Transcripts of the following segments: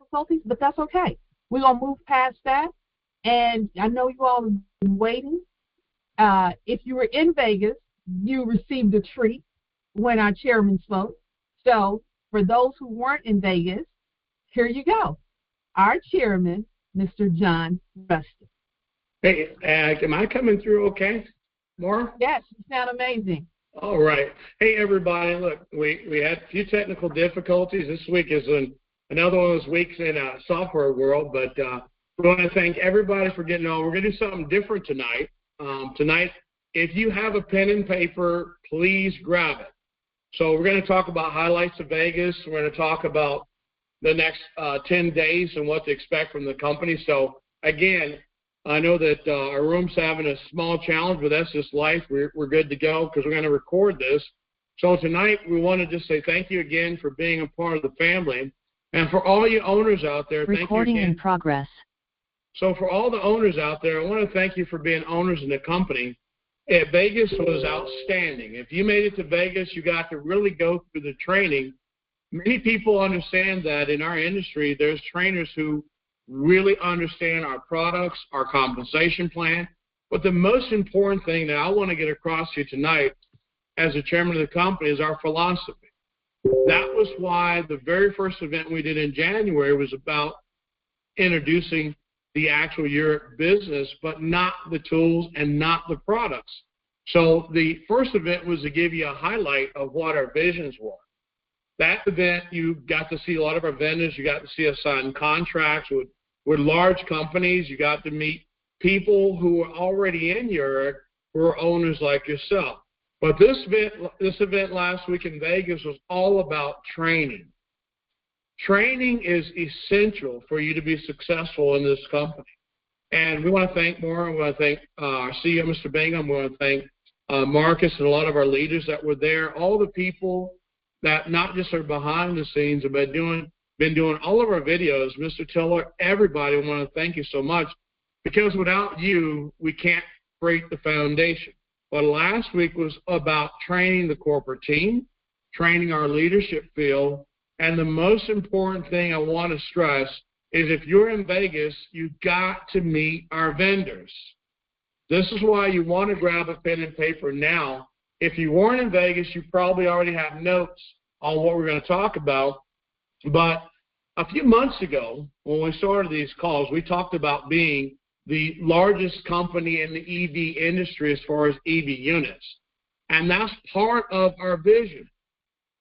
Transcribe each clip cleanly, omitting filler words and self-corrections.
difficulties, but that's okay. We're going to move past that. And I know you all have been waiting. If you were in Vegas, you received a treat when our chairman spoke. So for those who weren't in Vegas, here you go. Our chairman, Mr. John Rustin. Hey, am I coming through okay? More? Yes, you sound amazing. All right. Hey, everybody. Look, we had a few technical difficulties. This week is another one of those weeks in software world, but we want to thank everybody for getting on. We're going to do something different tonight. Tonight, if you have a pen and paper, please grab it. So we're going to talk about highlights of Vegas. We're going to talk about the next 10 days and what to expect from the company. So, again, I know that our room's having a small challenge, but that's just life. We're good to go because we're going to record this. So tonight we want to just say thank you again for being a part of the family. And for all you owners out there, thank you again. Recording in progress. So for all the owners out there, I want to thank you for being owners in the company. Vegas was outstanding. If you made it to Vegas, you got to really go through the training. Many people understand that in our industry, there's trainers who really understand our products, our compensation plan. But the most important thing that I want to get across to you tonight as the chairman of the company is our philosophy. That was why the very first event we did in January was about introducing the actual YEREQ business, but not the tools and not the products. So the first event was to give you a highlight of what our visions were. That event, you got to see a lot of our vendors. You got to see us sign contracts with large companies. You got to meet people who are already in YEREQ who are owners like yourself. But this event last week in Vegas was all about training. Training is essential for you to be successful in this company. And we want to thank Maura. We want to thank our CEO, Mr. Bingham. We want to thank Marcus and a lot of our leaders that were there, all the people that not just are behind the scenes, but been doing all of our videos. Mr. Tiller, everybody, I want to thank you so much, because without you, we can't create the foundation. But last week was about training the corporate team, training our leadership field, and the most important thing I want to stress is if you're in Vegas, you've got to meet our vendors. This is why you want to grab a pen and paper now. If you weren't in Vegas, you probably already have notes on what we're going to talk about. But a few months ago, when we started these calls, we talked about being the largest company in the EV industry as far as EV units. And that's part of our vision.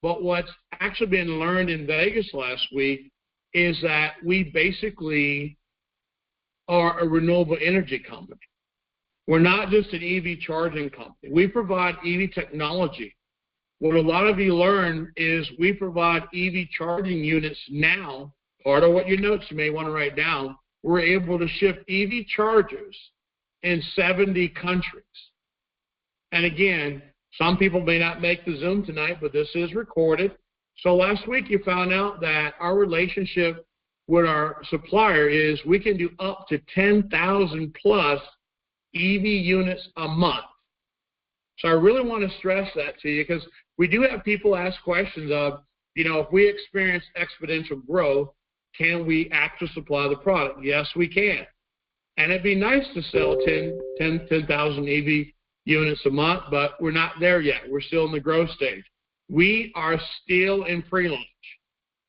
But what's actually been learned in Vegas last week is that we basically are a renewable energy company. We're not just an EV charging company. We provide EV technology. What a lot of you learn is we provide EV charging units now. Part of what your notes you may want to write down, we're able to ship EV chargers in 70 countries. And again, some people may not make the Zoom tonight, but this is recorded. So last week you found out that our relationship with our supplier is we can do up to 10,000 plus EV units a month. So I really want to stress that to you, because we do have people ask questions of, if we experience exponential growth, can we actually supply the product? Yes, we can. And it'd be nice to sell 10,000 EV units a month, but we're not there yet. We're still in the growth stage. We are still in pre-launch.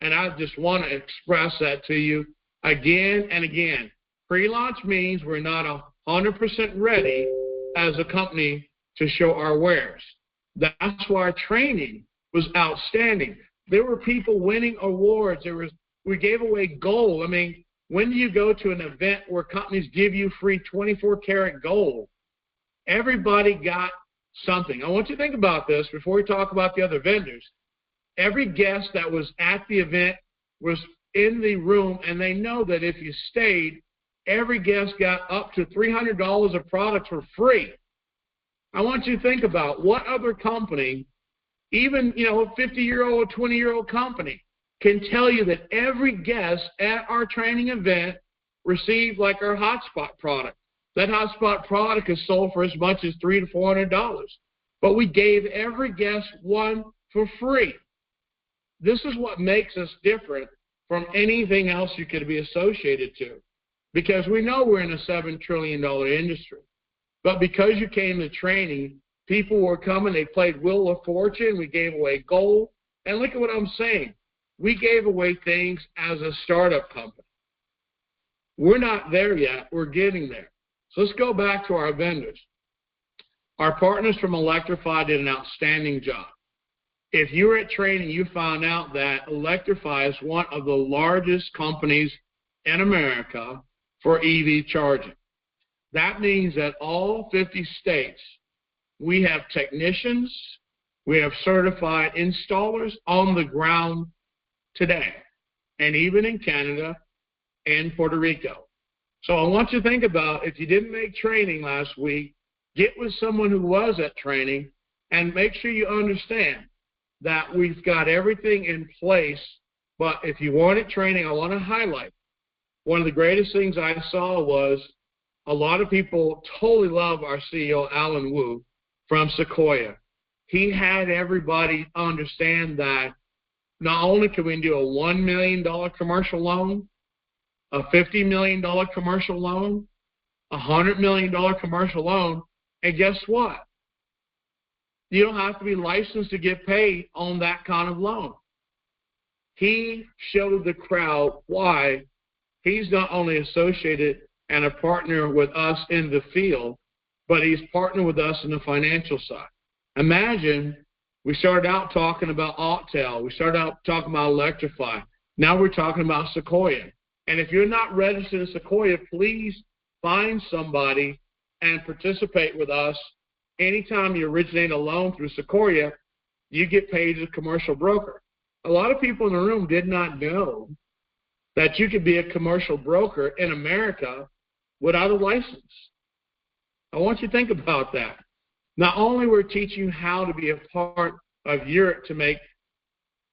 And I just want to express that to you again and again. Pre-launch means we're not 100% ready as a company to show our wares. That's why our training was outstanding. There were people winning awards. We gave away gold. I mean, when do you go to an event where companies give you free 24-karat gold? Everybody got something. I want you to think about this before we talk about the other vendors. Every guest that was at the event was in the room, and they know that if you stayed, every guest got up to $300 of products for free. I want you to think about what other company, even a 50-year-old, 20-year-old company, can tell you that every guest at our training event received like our hotspot product. That hotspot product is sold for as much as $300 to $400. But we gave every guest one for free. This is what makes us different from anything else you could be associated to. Because we know we're in a $7 trillion industry. But because you came to training, people were coming, they played Wheel of Fortune, we gave away gold. And look at what I'm saying. We gave away things as a startup company. We're not there yet. We're getting there. So let's go back to our vendors. Our partners from Electrify did an outstanding job. If you were at training, you found out that Electrify is one of the largest companies in America for EV charging. That means that all 50 states, we have technicians, we have certified installers on the ground today, and even in Canada and Puerto Rico. So I want you to think about, if you didn't make training last week, get with someone who was at training and make sure you understand that we've got everything in place. But if you wanted training, I want to highlight one of the greatest things I saw was a lot of people totally love our CEO, Alan Wu, from Sequoia. He had everybody understand that not only can we do a $1 million commercial loan, a $50 million commercial loan, a $100 million commercial loan, and guess what? You don't have to be licensed to get paid on that kind of loan. He showed the crowd why he's not only associated and a partner with us in the field, but he's partnered with us in the financial side. Imagine we started out talking about Autel. We started out talking about Electrify. Now we're talking about Sequoia. And if you're not registered in Sequoia, please find somebody and participate with us. Anytime you originate a loan through Sequoia, you get paid as a commercial broker. A lot of people in the room did not know that you could be a commercial broker in America without a license. I want you to think about that. Not only we're teaching you how to be a part of YEREQ to make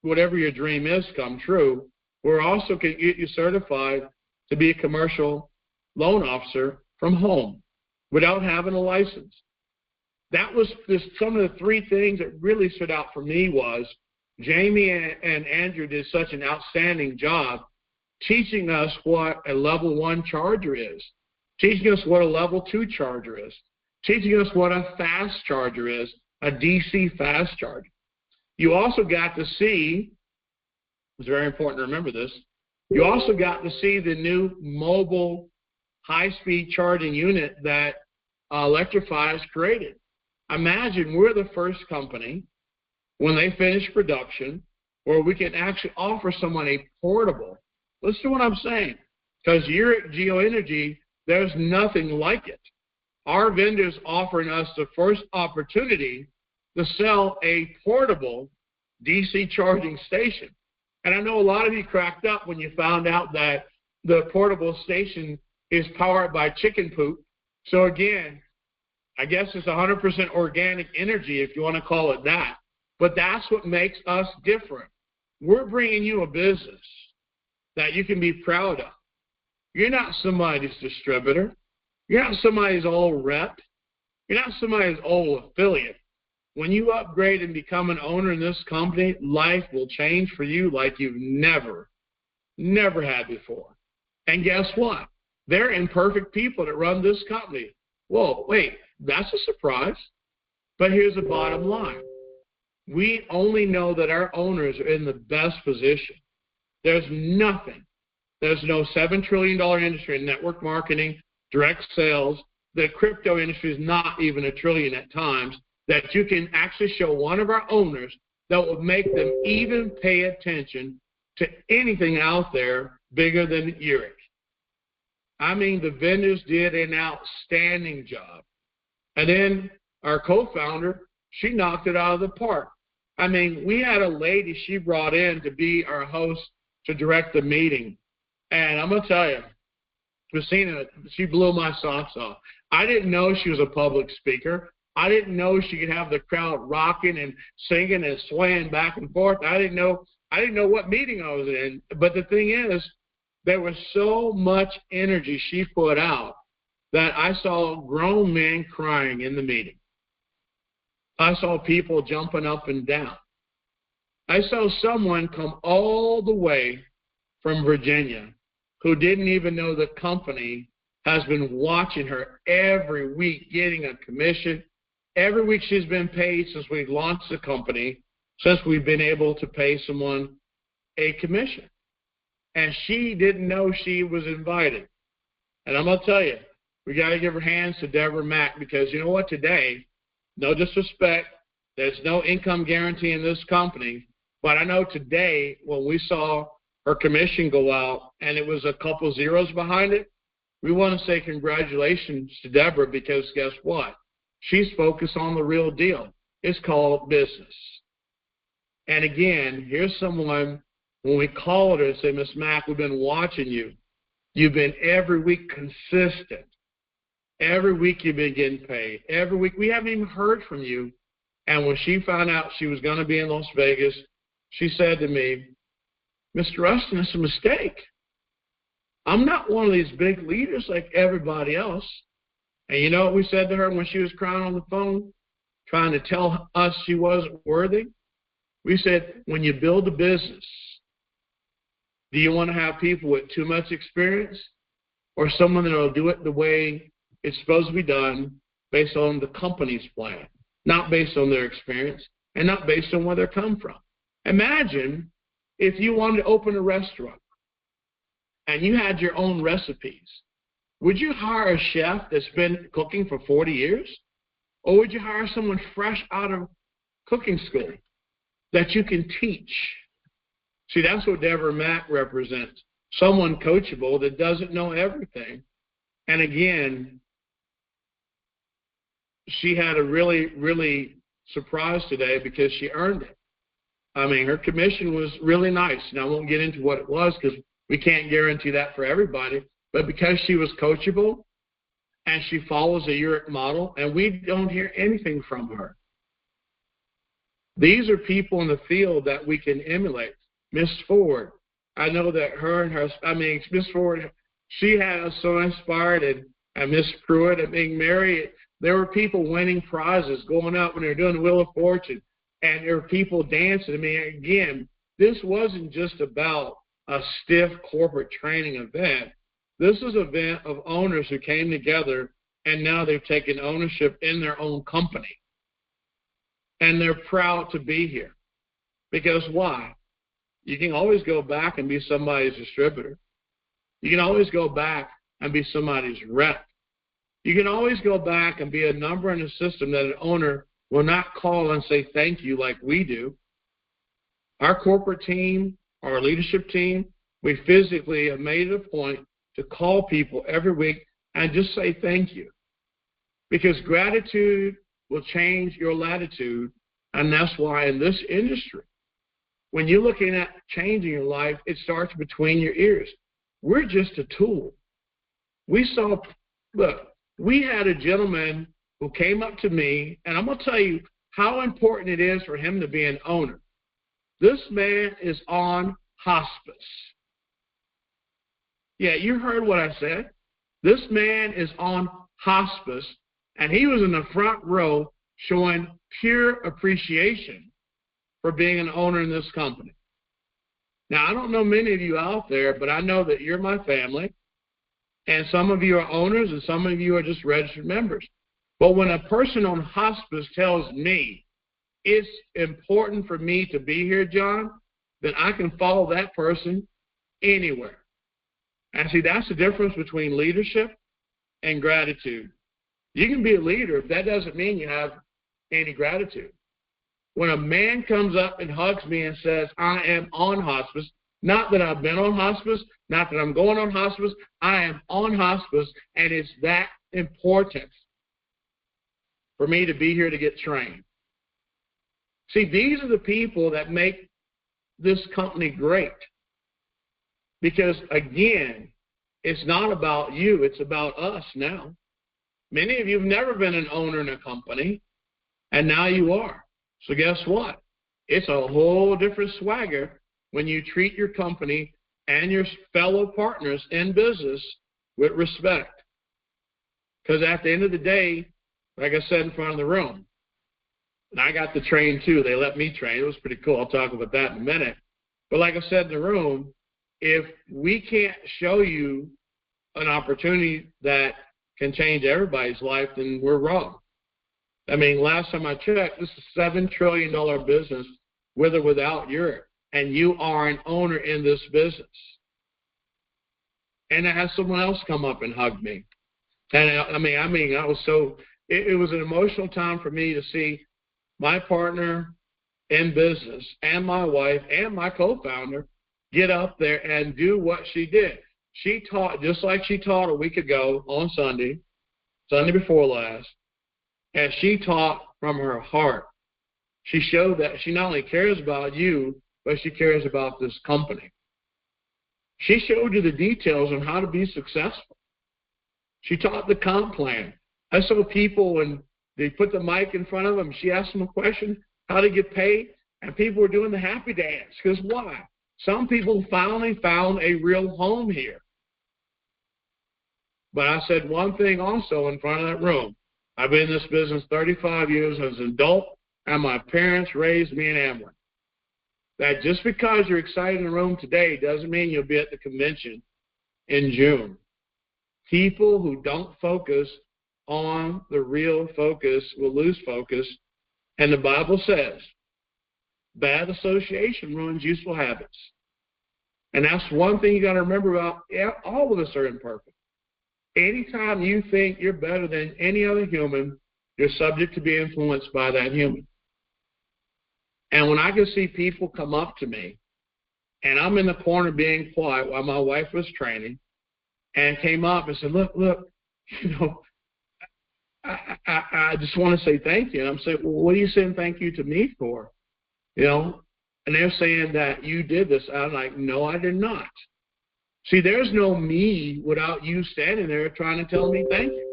whatever your dream is come true, we're also going to get you certified to be a commercial loan officer from home without having a license. That was just some of the three things that really stood out for me was Jamie and Andrew did such an outstanding job teaching us what a level 1 charger is, teaching us what a level 2 charger is, teaching us what a fast charger is, a DC fast charger. You also got to see, it's very important to remember this, you also got to see the new mobile high-speed charging unit that Electrify has created. Imagine we're the first company, when they finish production, where we can actually offer someone a portable. Listen to what I'm saying, because YEREQ GEO Energy, there's nothing like it. Our vendors offering us the first opportunity to sell a portable DC charging station. And I know a lot of you cracked up when you found out that the portable station is powered by chicken poop. So again, I guess it's 100% organic energy, if you want to call it that. But that's what makes us different. We're bringing you a business that you can be proud of. You're not somebody's distributor. You're not somebody's old rep. You're not somebody's old affiliate. When you upgrade and become an owner in this company, life will change for you like you've never had before. And guess what? They're imperfect people that run this company. Whoa, wait, that's a surprise. But here's the bottom line. We only know that our owners are in the best position. There's nothing. There's no $7 trillion industry in network marketing, direct sales. The crypto industry is not even $1 trillion at times, that you can actually show one of our owners that will make them even pay attention to anything out there bigger than YEREQ. I mean, the vendors did an outstanding job. And then our co-founder, she knocked it out of the park. I mean, we had a lady she brought in to be our host to direct the meeting. And I'm going to tell you, Christina, she blew my socks off. I didn't know she was a public speaker. I didn't know she could have the crowd rocking and singing and swaying back and forth. I didn't know what meeting I was in. But the thing is, there was so much energy she put out that I saw grown men crying in the meeting. I saw people jumping up and down. I saw someone come all the way from Virginia who didn't even know the company has been watching her every week, getting a commission. Every week she's been paid since we launched the company, since we've been able to pay someone a commission. And she didn't know she was invited. And I'm going to tell you, we got to give our hands to Deborah Mack, because you know what, today, no disrespect, there's no income guarantee in this company, but I know today when we saw her commission go out and it was a couple zeros behind it, we want to say congratulations to Deborah, because guess what? She's focused on the real deal. It's called business. And again, here's someone, when we called her and say, Miss Mack, we've been watching you. You've been every week consistent. Every week you've been getting paid. Every week. We haven't even heard from you. And when she found out she was going to be in Las Vegas, she said to me, Mr. Rustin, it's a mistake. I'm not one of these big leaders like everybody else. And you know what we said to her when she was crying on the phone, trying to tell us she wasn't worthy? We said, when you build a business, do you want to have people with too much experience, or someone that will do it the way it's supposed to be done based on the company's plan, not based on their experience and not based on where they come from? Imagine if you wanted to open a restaurant and you had your own recipes. Would you hire a chef that's been cooking for 40 years? Or would you hire someone fresh out of cooking school that you can teach? See, that's what Deborah Mack represents. Someone coachable that doesn't know everything. And again, she had a really, really surprise today because she earned it. I mean, her commission was really nice. Now, I won't get into what it was because we can't guarantee that for everybody. But because she was coachable and she follows a YEREQ model, and we don't hear anything from her. These are people in the field that we can emulate. Miss Ford, I know that Miss Ford, she has so inspired, and Miss Pruitt and being married, there were people winning prizes, going out when they were doing the Wheel of Fortune, and there were people dancing. I mean, again, this wasn't just about a stiff corporate training event. This is an event of owners who came together, and now they've taken ownership in their own company. And they're proud to be here. Because why? You can always go back and be somebody's distributor. You can always go back and be somebody's rep. You can always go back and be a number in a system that an owner will not call and say thank you like we do. Our corporate team, our leadership team, we physically have made it a point to call people every week and just say thank you. Because gratitude will change your latitude, and that's why in this industry, when you're looking at changing your life, it starts between your ears. We're just a tool. We had a gentleman who came up to me, and I'm going to tell you how important it is for him to be an owner. This man is on hospice. Yeah, you heard what I said. This man is on hospice, and he was in the front row showing pure appreciation for being an owner in this company. Now, I don't know many of you out there, but I know that you're my family, and some of you are owners, and some of you are just registered members. But when a person on hospice tells me it's important for me to be here, John, then I can follow that person anywhere. And see, that's the difference between leadership and gratitude. You can be a leader, but that doesn't mean you have any gratitude. When a man comes up and hugs me and says, I am on hospice, not that I've been on hospice, not that I'm going on hospice, I am on hospice, and it's that important for me to be here to get trained. See, these are the people that make this company great. Because, again, it's not about you, it's about us now. Many of you have never been an owner in a company, and now you are. So guess what? It's a whole different swagger when you treat your company and your fellow partners in business with respect. Because at the end of the day, like I said in front of the room, and I got to train too. They let me train. It was pretty cool. I'll talk about that in a minute. But like I said in the room, if we can't show you an opportunity that can change everybody's life, then we're wrong. I mean, last time I checked, this is a $7 trillion business with or without YEREQ, and you are an owner in this business. And I had someone else come up and hug me. And I was so, it was an emotional time for me to see my partner in business and my wife and my co-founder get up there and do what she did. She taught just like she taught a week ago on Sunday before last, and she taught from her heart. She showed that she not only cares about you, but she cares about this company. She showed you the details on how to be successful. She taught the comp plan. I saw people when they put the mic in front of them, she asked them a question, how to get paid, and people were doing the happy dance. Because why? Some people finally found a real home here. But I said one thing also in front of that room. I've been in this business 35 years as an adult, and my parents raised me in Amway. That just because you're excited in the room today doesn't mean you'll be at the convention in June. People who don't focus on the real focus will lose focus. And the Bible says, bad association ruins useful habits. And that's one thing you got to remember about all of us are imperfect. Anytime you think you're better than any other human, you're subject to be influenced by that human. And when I can see people come up to me, and I'm in the corner being quiet while my wife was training, and came up and said, look, I just want to say thank you. And I'm saying, well, what are you saying thank you to me for? And they're saying that you did this. I'm like, no, I did not. See, there's no me without you standing there trying to tell me thank you.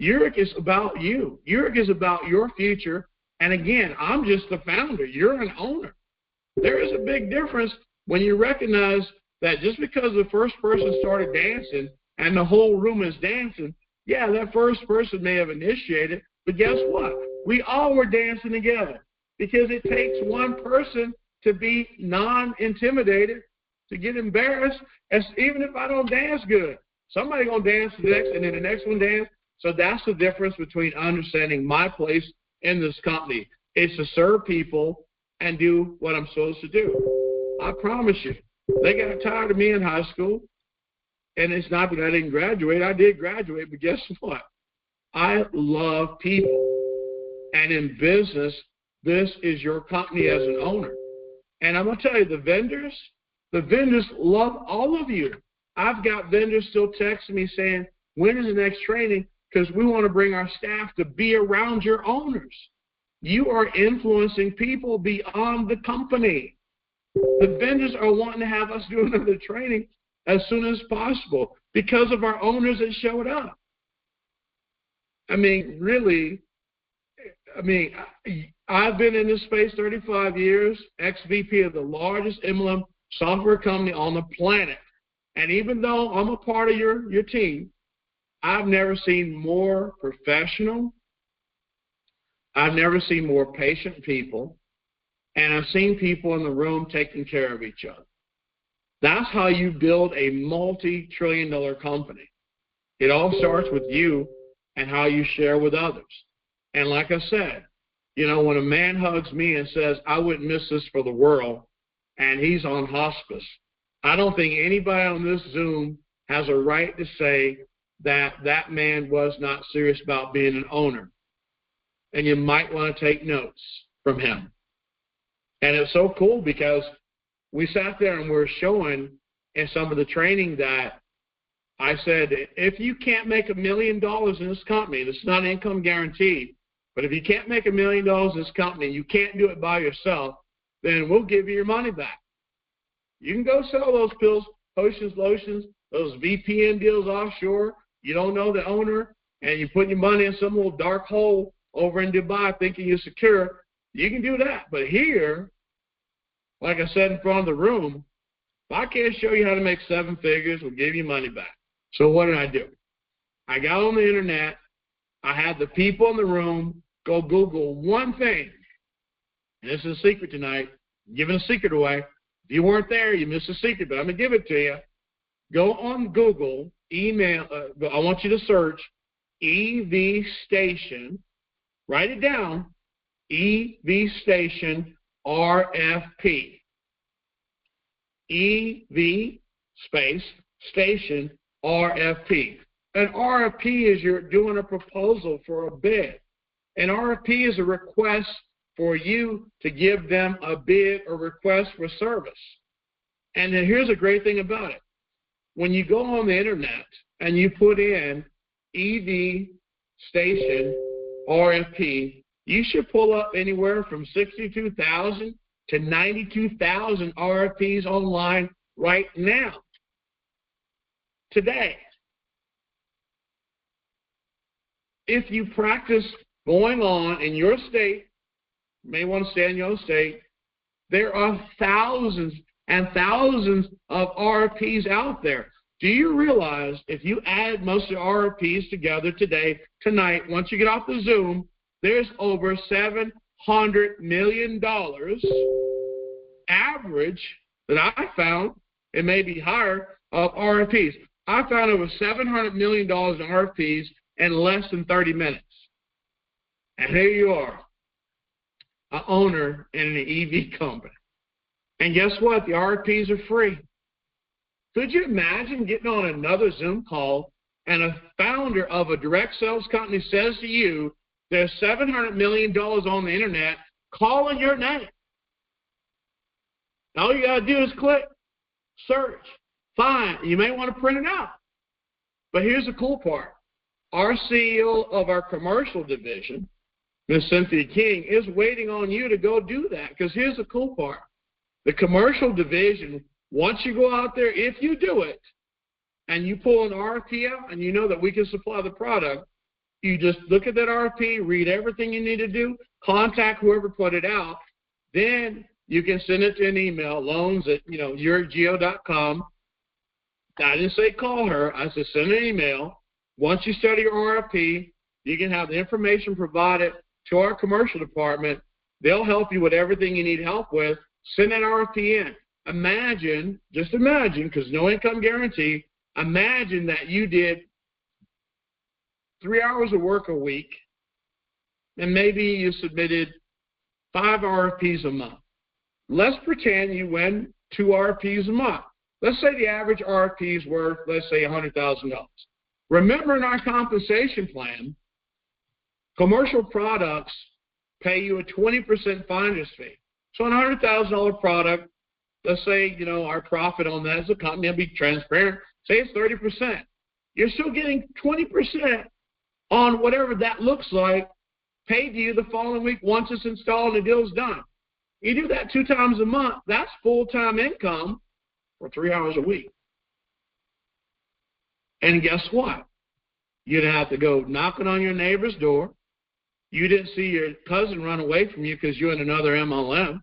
YEREQ is about you. YEREQ is about your future. And again, I'm just the founder. You're an owner. There is a big difference when you recognize that just because the first person started dancing and the whole room is dancing, yeah, that first person may have initiated, but guess what? We all were dancing together because it takes one person to be non-intimidated, to get embarrassed, as even if I don't dance good. Somebody going to dance the next, and then the next one dance. So that's the difference between understanding my place in this company. It's to serve people and do what I'm supposed to do. I promise you. They got tired of me in high school, and it's not that I didn't graduate. I did graduate, but guess what? I love people. And in business, this is your company as an owner. And I'm going to tell you, the vendors love all of you. I've got vendors still texting me saying, when is the next training? Because we want to bring our staff to be around your owners. You are influencing people beyond the company. The vendors are wanting to have us do another training as soon as possible because of our owners that showed up. I mean, really, I've been in this space 35 years, ex-VP of the largest emblem software company on the planet. And even though I'm a part of your team, I've never seen more professional, I've never seen more patient people, and I've seen people in the room taking care of each other. That's how you build a multi-trillion-dollar company. It all starts with you and how you share with others. And like I said, when a man hugs me and says, I wouldn't miss this for the world, and he's on hospice, I don't think anybody on this Zoom has a right to say that that man was not serious about being an owner. And you might want to take notes from him. And it's so cool because we sat there and we're showing in some of the training that I said, if you can't make $1 million in this company, this is not income guaranteed, but if you can't make $1 million in this company, you can't do it by yourself, then we'll give you your money back. You can go sell those pills, potions, lotions, those VPN deals offshore. You don't know the owner, and you put your money in some little dark hole over in Dubai thinking you're secure. You can do that. But here, like I said in front of the room, if I can't show you how to make 7 figures, we'll give you money back. So what did I do? I got on the internet. I had the people in the room go Google one thing. And this is a secret tonight. I'm giving a secret away. If you weren't there, you missed a secret, but I'm going to give it to you. Go on Google, I want you to search EV Station. Write it down, EV Station RFP. EV space station RFP. An RFP is you're doing a proposal for a bid. An RFP is a request for you to give them a bid or request for service. And then here's a great thing about it. When you go on the internet and you put in EV Station RFP, you should pull up anywhere from 62,000 to 92,000 RFPs online right now, today. If you practice going on in your state, you may want to stay in your state, there are thousands and thousands of RFPs out there. Do you realize if you add most of the RFPs together tonight, once you get off the Zoom, there's over $700 million average that I found, it may be higher, of RFPs. I found over $700 million in RFPs in less than 30 minutes. And here you are, an owner in an EV company. And guess what? The RFPs are free. Could you imagine getting on another Zoom call and a founder of a direct sales company says to you, there's $700 million on the internet calling your name. All you got to do is click, search, find. You may want to print it out. But here's the cool part. Our CEO of our commercial division, Ms. Cynthia King, is waiting on you to go do that. Because here's the cool part. The commercial division, once you go out there, if you do it, and you pull an RFP out and you know that we can supply the product, you just look at that RFP, read everything you need to do, contact whoever put it out, then you can send it to an email, loans@YEREQGEO.com. I didn't say call her. I said send an email. Once you study your RFP, you can have the information provided to our commercial department. They'll help you with everything you need help with. Send that RFP in. Imagine, just imagine, because no income guarantee, imagine that you did 3 hours of work a week, and maybe you submitted 5 RFPs a month. Let's pretend you win 2 RFPs a month. Let's say the average RFP is worth, let's say, $100,000. Remember, in our compensation plan, commercial products pay you a 20% finder's fee. So on a $100,000 product, let's say, our profit on that as a company, I'll be transparent, say it's 30%. You're still getting 20% on whatever that looks like, paid to you the following week once it's installed and the deal's done. You do that 2 times a month, that's full-time income for 3 hours a week. And guess what? You didn't have to go knocking on your neighbor's door. You didn't see your cousin run away from you because you're in another MLM.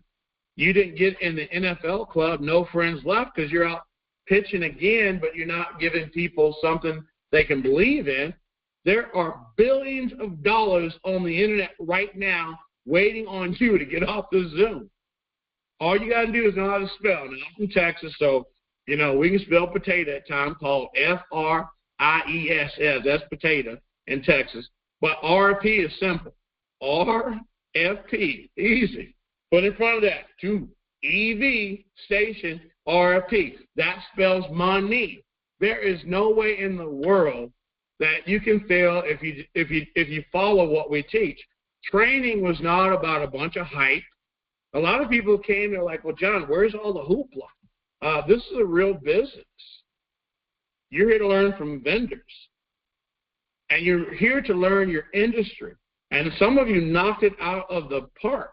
You didn't get in the NFL club, no friends left, because you're out pitching again, but you're not giving people something they can believe in. There are billions of dollars on the internet right now waiting on you to get off the Zoom. All you got to do is know how to spell. Now, I'm from Texas, so, we can spell potato at times, called F-R-I-E-S-S. That's potato in Texas. But RFP is simple. RFP, easy. Put in front of that, to EV Station RFP. That spells money. There is no way in the world that you can fail if you follow what we teach. Training was not about a bunch of hype. A lot of people came, they're like, well, John, where's all the hoopla? This is a real business. You're here to learn from vendors. And you're here to learn your industry. And some of you knocked it out of the park.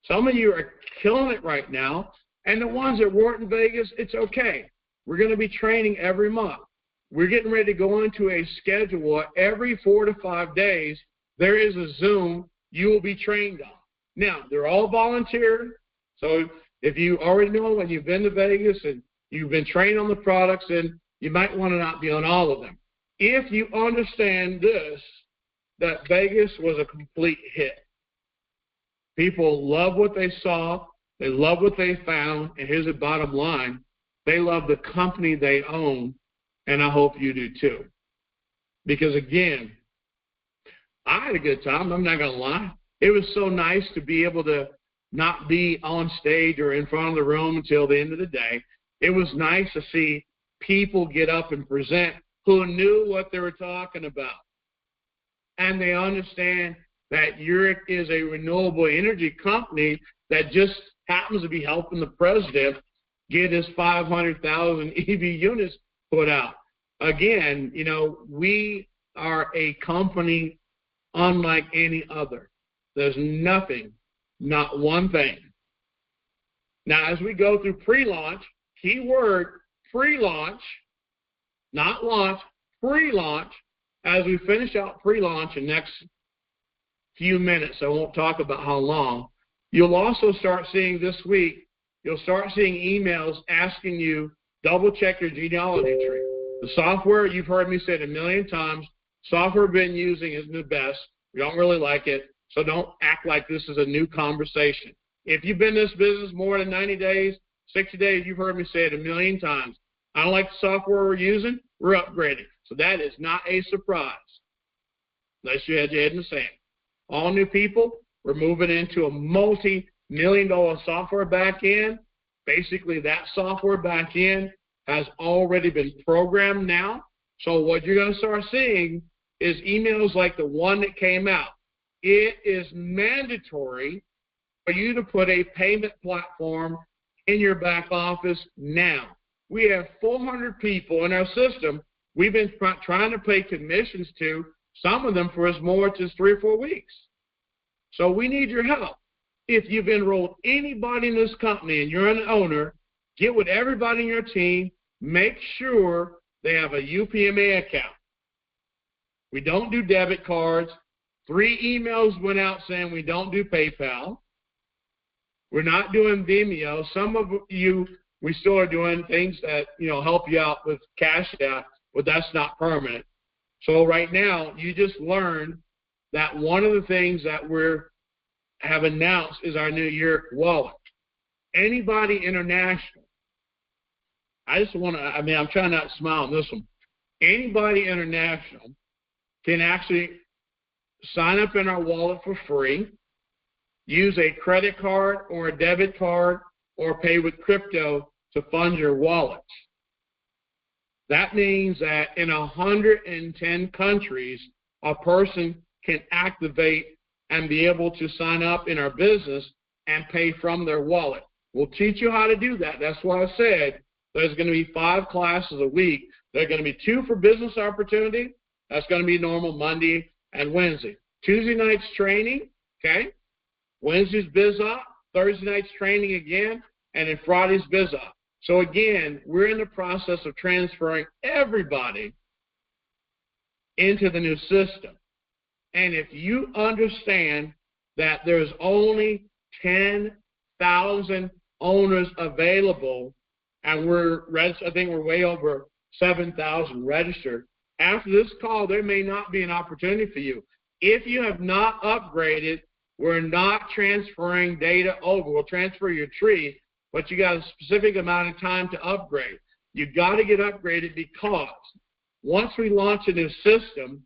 Some of you are killing it right now. And the ones that weren't in Vegas, it's okay. We're going to be training every month. We're getting ready to go into a schedule every 4 to 5 days. There is a Zoom you will be trained on. Now, they're all volunteer. So if you already know when you've been to Vegas and you've been trained on the products, then you might want to not be on all of them. If you understand this, that Vegas was a complete hit. People loved what they saw. They love what they found, and here's the bottom line. They love the company they own, and I hope you do too. Because, again, I had a good time. I'm not going to lie. It was so nice to be able to not be on stage or in front of the room until the end of the day. It was nice to see people get up and present who knew what they were talking about. And they understand that YEREQ is a renewable energy company that just happens to be helping the president get his 500,000 EV units put out. Again, you know, we are a company unlike any other. There's nothing, not one thing. Now, as we go through pre-launch, keyword pre-launch, not launch, pre-launch, as we finish out pre-launch in the next few minutes, I won't talk about how long, you'll also start seeing this week, you'll start seeing emails asking you, double-check your genealogy tree. The software, you've heard me say it a million times, software we've been using isn't the best. We don't really like it, so don't act like this is a new conversation. If you've been in this business more than 90 days, 60 days, you've heard me say it a million times. I don't like the software we're using, we're upgrading. So that is not a surprise, unless you had your head in the sand. All new people, we're moving into a multi-million-dollar software back-end. Basically, that software back-end has already been programmed now. So what you're going to start seeing is emails like the one that came out. It is mandatory for you to put a payment platform in your back office now. We have 400 people in our system we've been trying to pay commissions to, some of them for as more as 3 or 4 weeks. So we need your help. If you've enrolled anybody in this company and you're an owner, get with everybody in your team, make sure they have a UPMA account. We don't do debit cards. 3 emails went out saying we don't do PayPal. We're not doing Vimeo. Some of you, we still are doing things that, you know, help you out with Cash App, but that's not permanent. So right now, you just learned that one of the things that we have announced is our new YEREQ wallet. Anybody international, I just want to, I mean, I'm trying not to smile on this one. Anybody international can actually sign up in our wallet for free, use a credit card or a debit card, or pay with crypto to fund your wallet. That means that in 110 countries, a person can activate and be able to sign up in our business and pay from their wallet. We'll teach you how to do that. That's why I said there's going to be 5 classes a week. There are going to be 2 for business opportunity. That's going to be normal Monday and Wednesday. Tuesday night's training, okay? Wednesday's biz op, Thursday night's training again, and then Friday's biz op. So again, we're in the process of transferring everybody into the new system. And if you understand that there's only 10,000 owners available, and I think we're way over 7,000 registered, after this call, there may not be an opportunity for you. If you have not upgraded, we're not transferring data over. We'll transfer your tree, but you got a specific amount of time to upgrade. You've got to get upgraded because once we launch a new system,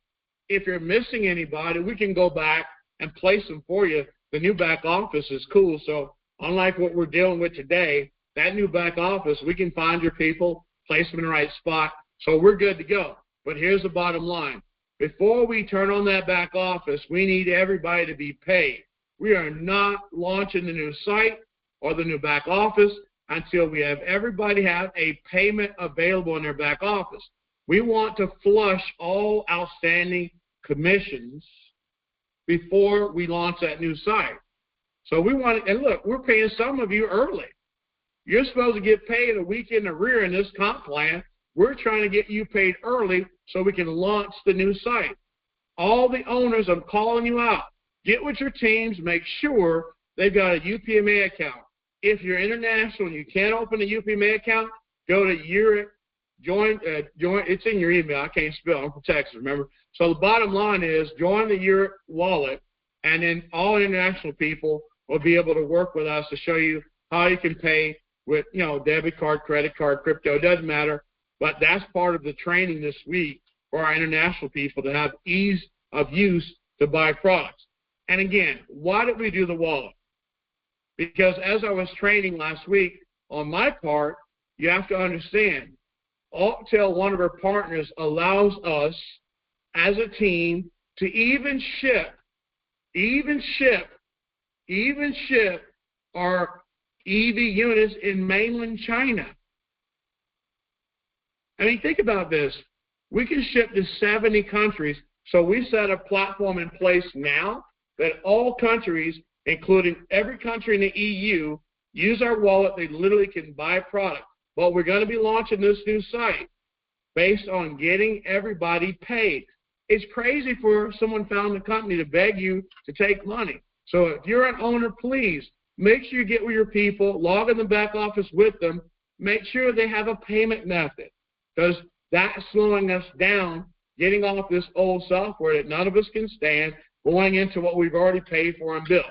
if you're missing anybody, we can go back and place them for you. The new back office is cool. So unlike what we're dealing with today, that new back office, we can find your people, place them in the right spot. So we're good to go. But here's the bottom line. Before we turn on that back office, we need everybody to be paid. We are not launching the new site or the new back office until we have everybody have a payment available in their back office. We want to flush all outstanding commissions before we launch that new site. So we want, and look, we're paying some of you early. You're supposed to get paid a week in arrear in this comp plan. We're trying to get you paid early so we can launch the new site. All the owners, I'm calling you out. Get with your teams, make sure they've got a UPMA account. If you're international and you can't open a UPMA account, go to YEREQ, join, it's in your email. I can't spell, I'm from Texas, remember? So the bottom line is join the YEREQ wallet, and then all international people will be able to work with us to show you how you can pay with, debit card, credit card, crypto, it doesn't matter. But that's part of the training this week for our international people to have ease of use to buy products. And again, why did we do the wallet? Because as I was training last week, on my part, you have to understand, Altel, one of our partners, allows us as a team to even ship our EV units in mainland China. I mean, think about this. We can ship to 70 countries, so we set a platform in place now that all countries, including every country in the EU, use our wallet. They literally can buy product. But we're going to be launching this new site based on getting everybody paid. It's crazy for someone founding a company to beg you to take money. So if you're an owner, please make sure you get with your people, log in the back office with them, make sure they have a payment method, because that's slowing us down, getting off this old software that none of us can stand, going into what we've already paid for and built.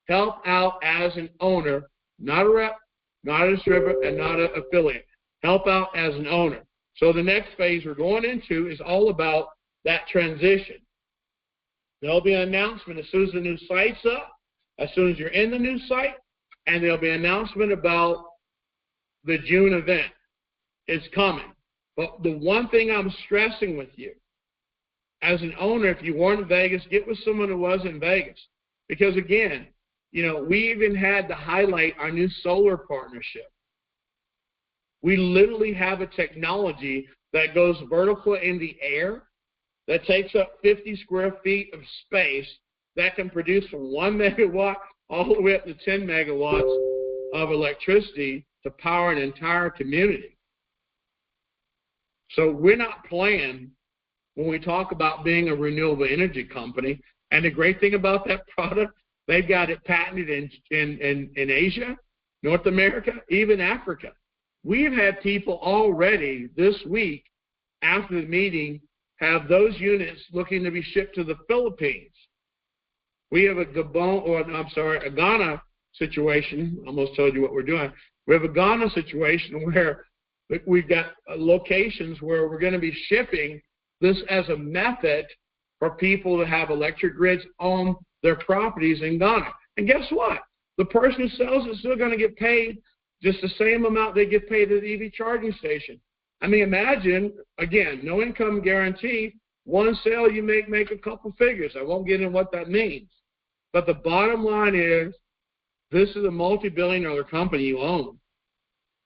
Help out as an owner, not a rep, not a distributor, and not an affiliate. Help out as an owner. So the next phase we're going into is all about that transition. There'll be an announcement as soon as the new site's up, as soon as you're in the new site, and there'll be an announcement about the June event. It's coming. But the one thing I'm stressing with you, as an owner, if you weren't in Vegas, get with someone who was in Vegas. Because again, we even had to highlight our new solar partnership. We literally have a technology that goes vertical in the air, that takes up 50 square feet of space, that can produce from 1 megawatt all the way up to 10 megawatts of electricity to power an entire community. So we're not playing when we talk about being a renewable energy company. And the great thing about that product, they've got it patented in Asia, North America, even Africa. We've had people already this week after the meeting have those units looking to be shipped to the Philippines. We have a Ghana situation. I almost told you what we're doing. We have a Ghana situation where we've got locations where we're going to be shipping this as a method for people to have electric grids on their properties in Ghana. And guess what? The person who sells it is still going to get paid just the same amount they get paid at the EV charging station. I mean, imagine, again, no income guarantee. One sale you make a couple figures. I won't get into what that means. But the bottom line is, this is a multi-billion-dollar company you own.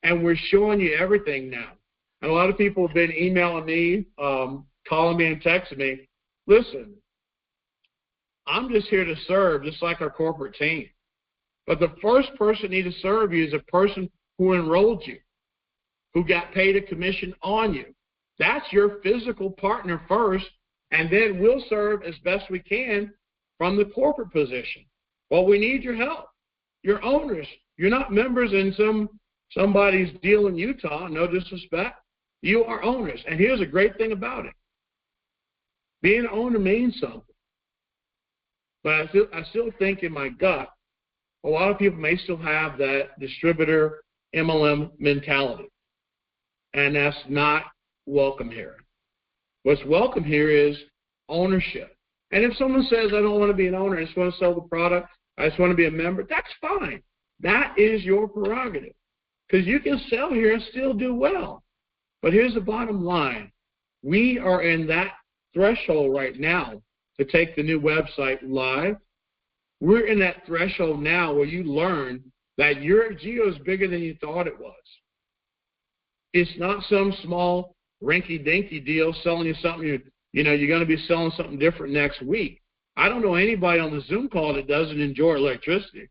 And we're showing you everything now. And a lot of people have been emailing me, calling me and texting me, listen, I'm just here to serve, just like our corporate team. But the first person need to serve you is a person who enrolled you, who got paid a commission on you. That's your physical partner first, and then we'll serve as best we can from the corporate position. Well, we need your help. You're owners. You're not members in somebody's deal in Utah, no disrespect. You are owners. And here's a great thing about it. Being an owner means something. But I still think in my gut, a lot of people may still have that distributor MLM mentality. And that's not welcome here. What's welcome here is ownership. And if someone says, I don't want to be an owner, I just want to sell the product, I just want to be a member, that's fine. That is your prerogative. Because you can sell here and still do well. But here's the bottom line. We are in that threshold right now to take the new website live. We're in that threshold now where you learn that YEREQ GEO is bigger than you thought it was. It's not some small rinky-dinky deal selling you something, you're going to be selling something different next week. I don't know anybody on the Zoom call that doesn't enjoy electricity.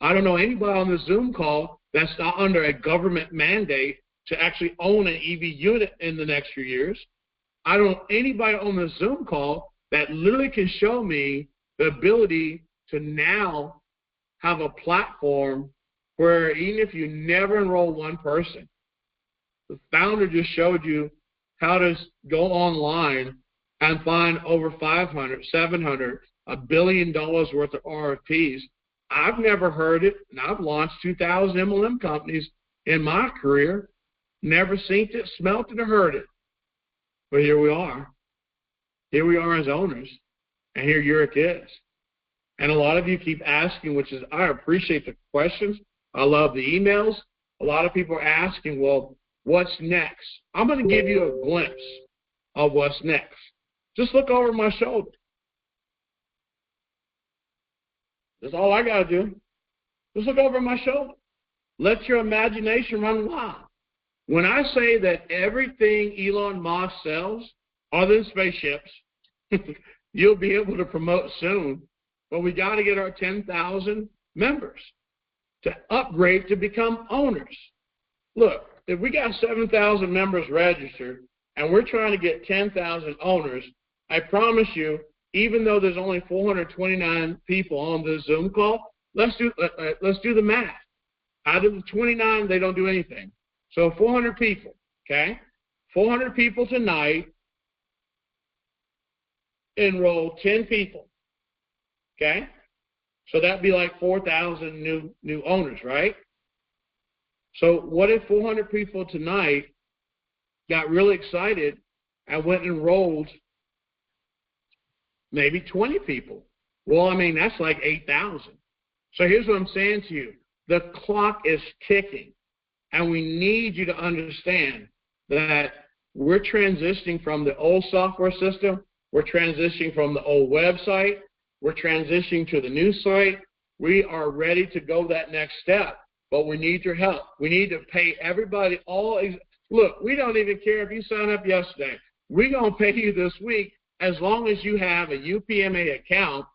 I don't know anybody on the Zoom call that's not under a government mandate to actually own an EV unit in the next few years. I don't know anybody on the Zoom call that literally can show me the ability to now have a platform where even if you never enroll one person, the founder just showed you how to go online and find over 500, 700, $1 billion worth of RFPs. I've never heard it, and I've launched 2,000 MLM companies in my career, never seen it, smelt it, or heard it. But here we are. Here we are as owners, and here YEREQ is. And a lot of you keep asking, which is, I appreciate the questions. I love the emails. A lot of people are asking, well, what's next? I'm going to give you a glimpse of what's next. Just look over my shoulder. That's all I got to do. Just look over my shoulder. Let your imagination run wild. When I say that everything Elon Musk sells, other than spaceships, you'll be able to promote soon, but we got to get our 10,000 members to upgrade to become owners. Look, if we got 7,000 members registered and we're trying to get 10,000 owners, I promise you, even though there's only 429 people on this Zoom call, let's do the math. Out of the 29, they don't do anything. So 400 people, okay? 400 people tonight enroll 10 people, okay? So that'd be like 4,000 new owners, right? So what if 400 people tonight got really excited and went and enrolled maybe 20 people? Well, I mean, that's like 8,000. So here's what I'm saying to you. The clock is ticking, and we need you to understand that we're transitioning from the old software system. We're transitioning from the old website. We're transitioning to the new site. We are ready to go that next step, but we need your help. We need to pay everybody look, we don't even care if you sign up yesterday. We're going to pay you this week as long as you have a UPMA account,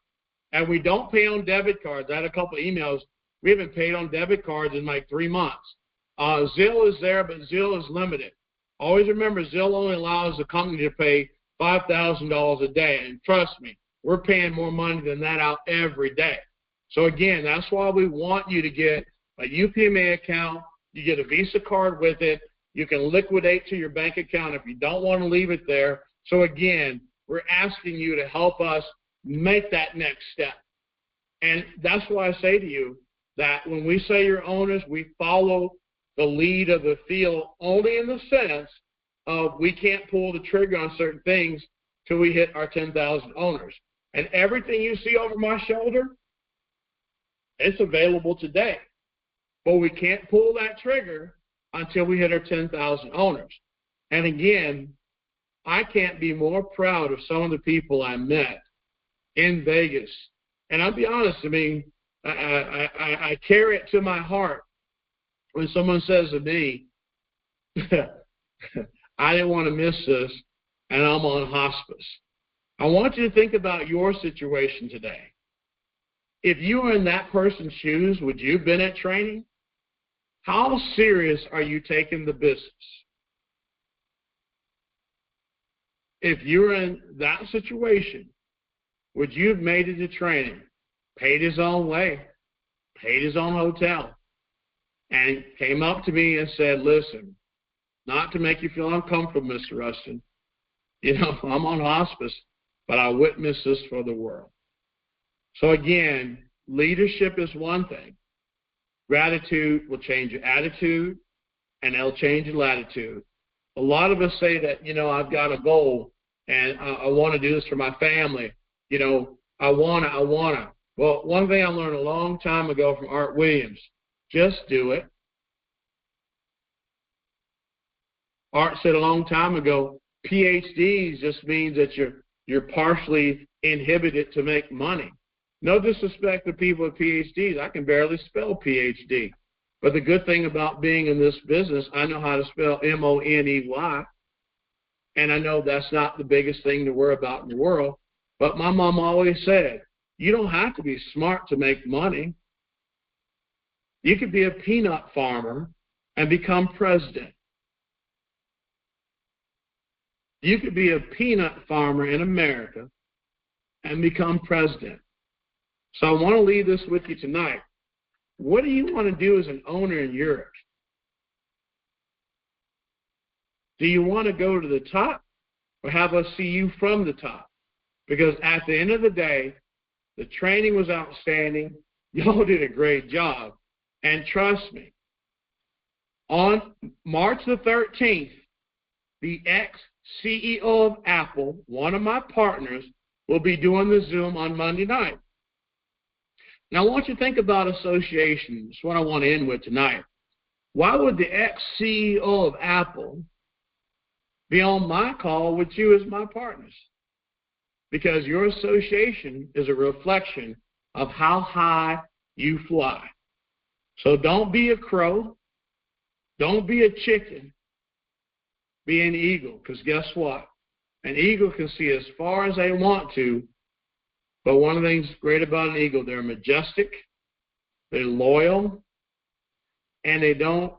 and we don't pay on debit cards. I had a couple of emails. We haven't paid on debit cards in like 3 months. Zelle is there, but Zelle is limited. Always remember, Zelle only allows the company to pay $5,000 a day, and trust me, we're paying more money than that out every day. So again, that's why we want you to get a UPMA account. You get a Visa card with it. You can liquidate to your bank account if you don't want to leave it there. So again, we're asking you to help us make that next step. And that's why I say to you that when we say you're owners, we follow the lead of the field only in the sense of we can't pull the trigger on certain things till we hit our 10,000 owners. And everything you see over my shoulder, it's available today. But we can't pull that trigger until we hit our 10,000 owners. And again, I can't be more proud of some of the people I met in Vegas. And I'll be honest, I mean, I carry it to my heart when someone says to me, I didn't want to miss this, and I'm on hospice. I want you to think about your situation today. If you were in that person's shoes, would you have been at training? How serious are you taking the business? If you were in that situation, would you have made it to training, paid his own way, paid his own hotel, and came up to me and said, listen, not to make you feel uncomfortable, Mr. Rustin, you know, I'm on hospice, but I wouldn't miss this for the world. So again, leadership is one thing. Gratitude will change your attitude, and it'll change your latitude. A lot of us say that, you know, I've got a goal, and I want to do this for my family. You know, I wanna. Well, one thing I learned a long time ago from Art Williams, just do it. Art said a long time ago, PhDs just means that you're partially inhibited to make money. No disrespect to people with PhDs. I can barely spell PhD. But the good thing about being in this business, I know how to spell Money. And I know that's not the biggest thing to worry about in the world. But my mom always said, you don't have to be smart to make money. You could be a peanut farmer and become president. You could be a peanut farmer in America and become president. So I want to leave this with you tonight. What do you want to do as an owner in YEREQ? Do you want to go to the top, or have us see you from the top? Because at the end of the day, the training was outstanding. Y'all did a great job. And trust me, on March the 13th, the ex-CEO of Apple, one of my partners, will be doing the Zoom on Monday night. Now, I want you to think about association. That's what I want to end with tonight. Why would the ex-CEO of Apple be on my call with you as my partners? Because your association is a reflection of how high you fly. So don't be a crow. Don't be a chicken. Be an eagle, because guess what? An eagle can see as far as they want to, but one of the things great about an eagle, they're majestic, they're loyal, and they don't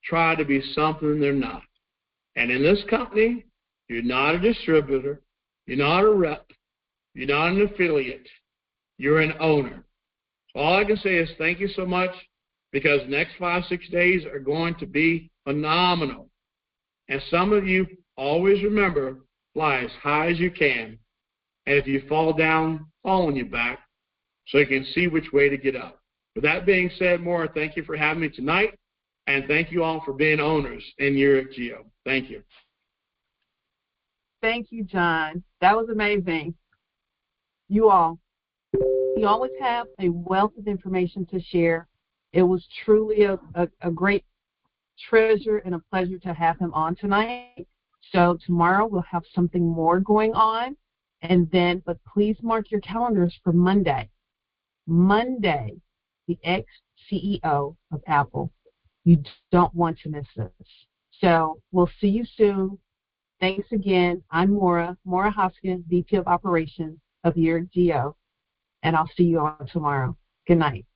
try to be something they're not. And in this company, you're not a distributor, you're not a rep, you're not an affiliate, you're an owner. So all I can say is thank you so much, because the next 5-6 days are going to be phenomenal. And some of you always remember, fly as high as you can. And if you fall down, fall on your back so you can see which way to get up. With that being said, Maura, thank you for having me tonight. And thank you all for being owners in YEREQ GEO. Thank you. Thank you, John. That was amazing. You always have a wealth of information to share. It was truly a great treasure and a pleasure to have him on tonight. So tomorrow we'll have something more going on. And then, but please mark your calendars for Monday. Monday, the ex-CEO of Apple. You don't want to miss this. So we'll see you soon. Thanks again. I'm Maura Hoskins, VP of Operations of YEREQ GEO, and I'll see you all tomorrow. Good night.